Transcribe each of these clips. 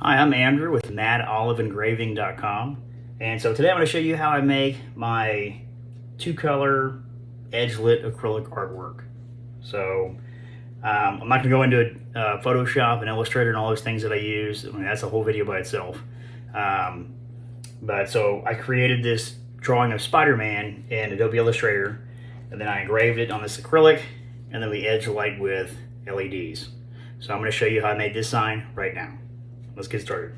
Hi, I'm Andrew with madoliveengraving.com, and so today I'm going to show you how I make my two-color edge-lit acrylic artwork. So I'm not going to go into Photoshop and Illustrator and all those things that I use. I mean, that's a whole video by itself. But so I created this drawing of Spider-Man in Adobe Illustrator, and then I engraved it on this acrylic, and then we edge light with LEDs. So I'm going to show you how I made this sign right now. Let's get started.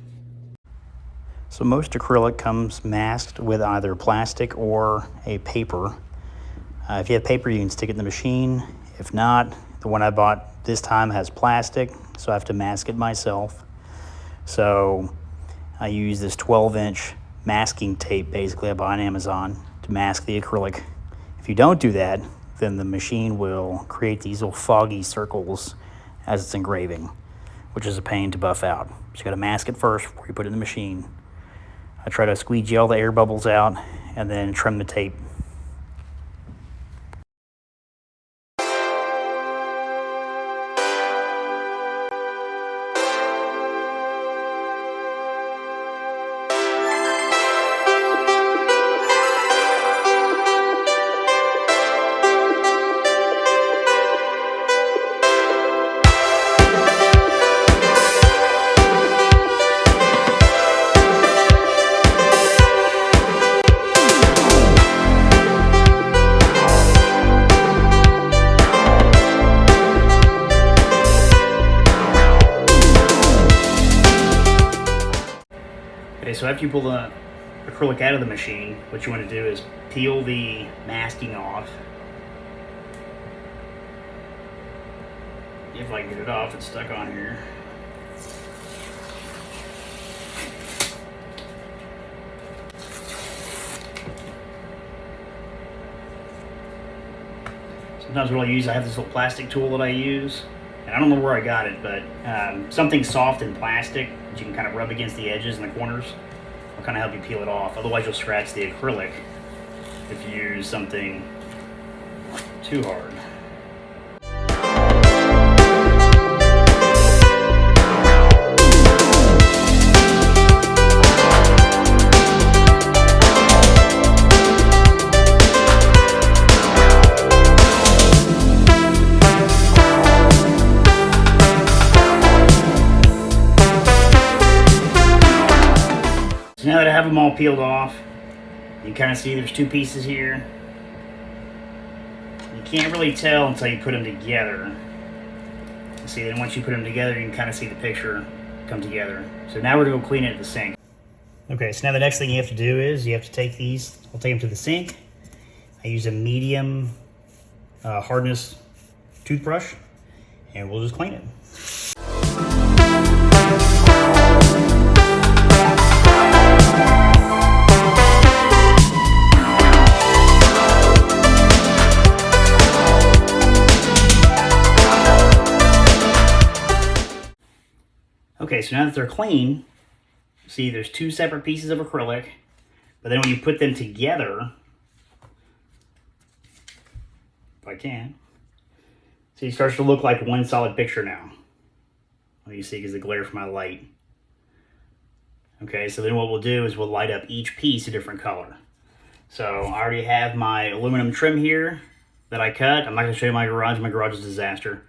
So most acrylic comes masked with either plastic or a paper. If you have paper, you can stick it in the machine. If not, the one I bought this time has plastic, so I have to mask it myself. So I use this 12-inch masking tape, basically, I buy on Amazon, to mask the acrylic. If you don't do that, then the machine will create these little foggy circles as it's engraving, which is a pain to buff out. So you gotta mask it first before you put it in the machine. I try to squeegee all the air bubbles out and then trim the tape. Okay, so after you pull the acrylic out of the machine, what you want to do is peel the masking off. If I can get it off, it's stuck on here. Sometimes what I use, I have this little plastic tool that I use, and I don't know where I got it, but something soft and plastic that you can kind of rub against the edges and the corners will kind of help you peel it off. Otherwise you'll scratch the acrylic if you use something too hard. So now that I have them all peeled off, you can kind of see there's two pieces here. You can't really tell until you put them together. See, then once you put them together, you can kind of see the picture come together. So now we're going to go clean it at the sink. Okay, so now the next thing you have to do is you have to take these, I'll take them to the sink. I use a medium hardness toothbrush, and we'll just clean it. Okay, so now that they're clean, see there's two separate pieces of acrylic, but then when you put them together, if I can, see it starts to look like one solid picture now. Well, you see because the glare from my light. Okay, so then what we'll do is we'll light up each piece a different color. So I already have my aluminum trim here that I cut. I'm not going to show you my garage. My garage is a disaster,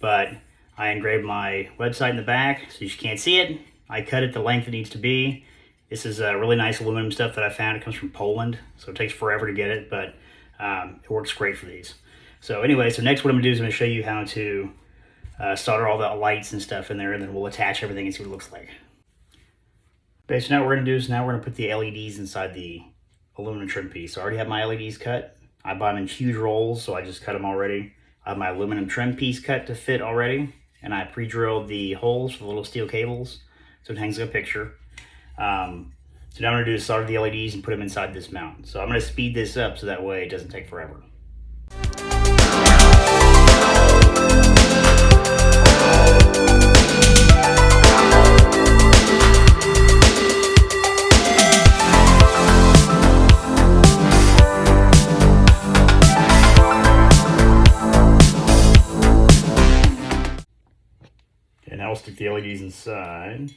but I engraved my website in the back so you can't see it. I cut it the length it needs to be. This is really nice aluminum stuff that I found. It comes from Poland, so it takes forever to get it, but it works great for these. So anyway, so next what I'm going to do is I'm going to show you how to solder all the lights and stuff in there, and then we'll attach everything and see what it looks like. Okay, so now what we're going to do is now we're going to put the LEDs inside the aluminum trim piece. So I already have my LEDs cut. I buy them in huge rolls, so I just cut them already. I have my aluminum trim piece cut to fit already, and I pre-drilled the holes for the little steel cables, so it hangs like a picture. So now what I'm going to do is solder the LEDs and put them inside this mount. So I'm going to speed this up so that way it doesn't take forever. And now we'll stick the LEDs inside.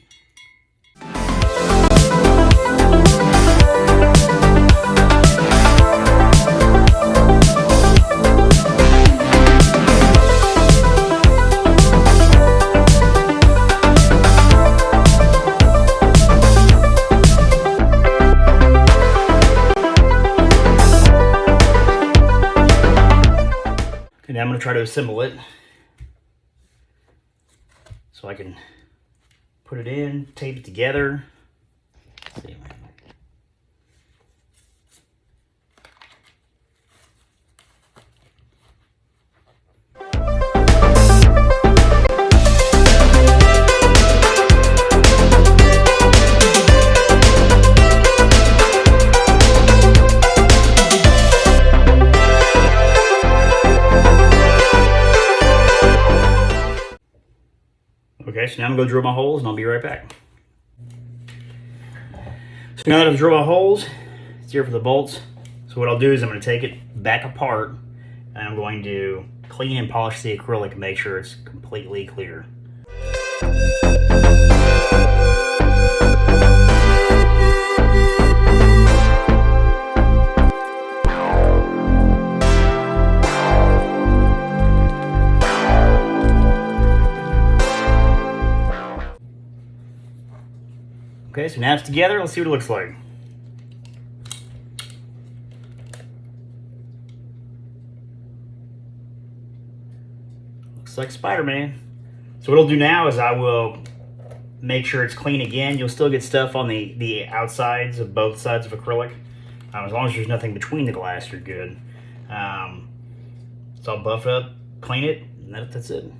going to try to assemble it so I can put it in, tape it together. Let's see, man. Okay, so now I'm going to go drill my holes and I'll be right back. So now that I've drilled my holes, it's here for the bolts. So what I'll do is I'm going to take it back apart and I'm going to clean and polish the acrylic and make sure it's completely clear. Okay, so now it's together. Let's see what it looks like. Looks like Spider-Man. So what I'll do now is I will make sure it's clean again. You'll still get stuff on the outsides of both sides of acrylic. As long as there's nothing between the glass, you're good. So I'll buff it up, clean it, and that's it.